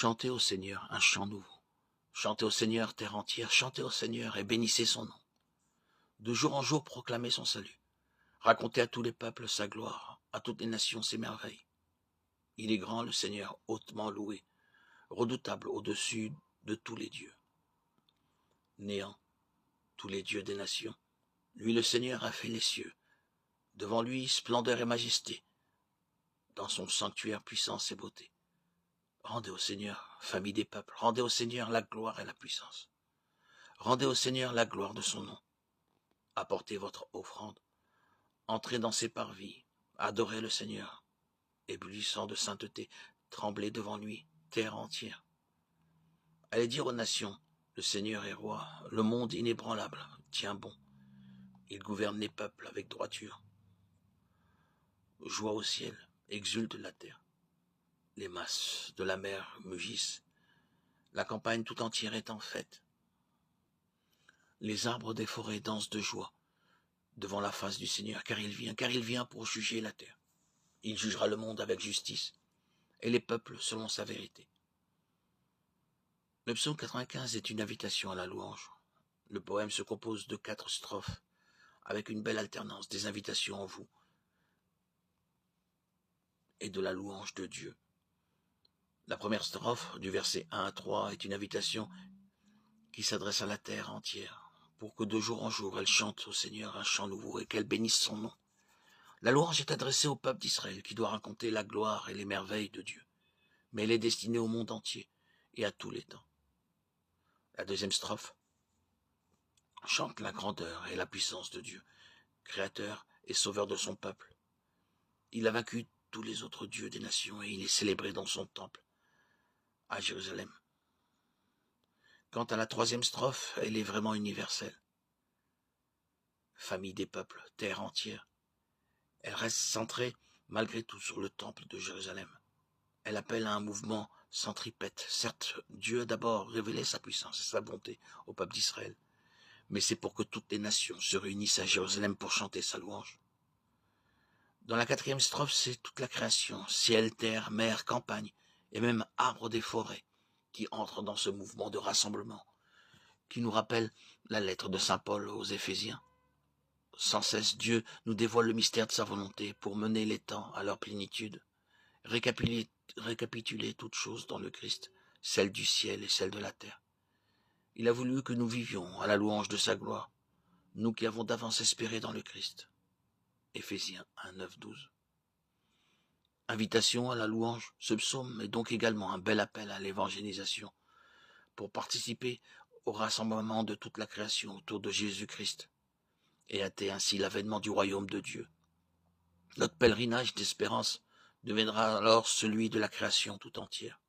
Chantez au Seigneur un chant nouveau. Chantez au Seigneur, terre entière, chantez au Seigneur et bénissez son nom. De jour en jour, proclamez son salut. Racontez à tous les peuples sa gloire, à toutes les nations ses merveilles. Il est grand, le Seigneur, hautement loué, redoutable au-dessus de tous les dieux. Néant, tous les dieux des nations, lui le Seigneur a fait les cieux. Devant lui, splendeur et majesté, dans son sanctuaire puissance et beauté. Rendez au Seigneur, famille des peuples, rendez au Seigneur la gloire et la puissance. Rendez au Seigneur la gloire de son nom. Apportez votre offrande, entrez dans ses parvis, adorez le Seigneur, éblouissant de sainteté, tremblez devant lui, terre entière. Allez dire aux nations, le Seigneur est roi, le monde inébranlable tient bon. Il gouverne les peuples avec droiture. Joie au ciel, exulte la terre. Les masses de la mer mugissent. La campagne tout entière est en fête. Les arbres des forêts dansent de joie devant la face du Seigneur, car il vient pour juger la terre. Il jugera le monde avec justice et les peuples selon sa vérité. Le psaume 95 est une invitation à la louange. Le poème se compose de 4 strophes, avec une belle alternance des invitations en vous et de la louange de Dieu. La première strophe, du verset 1 à 3, est une invitation qui s'adresse à la terre entière, pour que de jour en jour elle chante au Seigneur un chant nouveau et qu'elle bénisse son nom. La louange est adressée au peuple d'Israël qui doit raconter la gloire et les merveilles de Dieu, mais elle est destinée au monde entier et à tous les temps. La deuxième strophe chante la grandeur et la puissance de Dieu, créateur et sauveur de son peuple. Il a vaincu tous les autres dieux des nations et il est célébré dans son temple, à Jérusalem. Quant à la troisième strophe, elle est vraiment universelle. Famille des peuples, terre entière. Elle reste centrée malgré tout sur le temple de Jérusalem. Elle appelle à un mouvement centripète. Certes, Dieu a d'abord révélé sa puissance et sa bonté au peuple d'Israël, mais c'est pour que toutes les nations se réunissent à Jérusalem pour chanter sa louange. Dans la quatrième strophe, c'est toute la création, ciel, terre, mer, campagne, et même arbres des forêts, qui entrent dans ce mouvement de rassemblement, qui nous rappelle la lettre de saint Paul aux Éphésiens. Sans cesse, Dieu nous dévoile le mystère de sa volonté pour mener les temps à leur plénitude, récapituler toutes choses dans le Christ, celle du ciel et celle de la terre. Il a voulu que nous vivions à la louange de sa gloire, nous qui avons d'avance espéré dans le Christ. Éphésiens 1, 9, 12. Invitation à la louange, ce psaume est donc également un bel appel à l'évangélisation, pour participer au rassemblement de toute la création autour de Jésus-Christ, et hâter ainsi l'avènement du royaume de Dieu. Notre pèlerinage d'espérance deviendra alors celui de la création tout entière.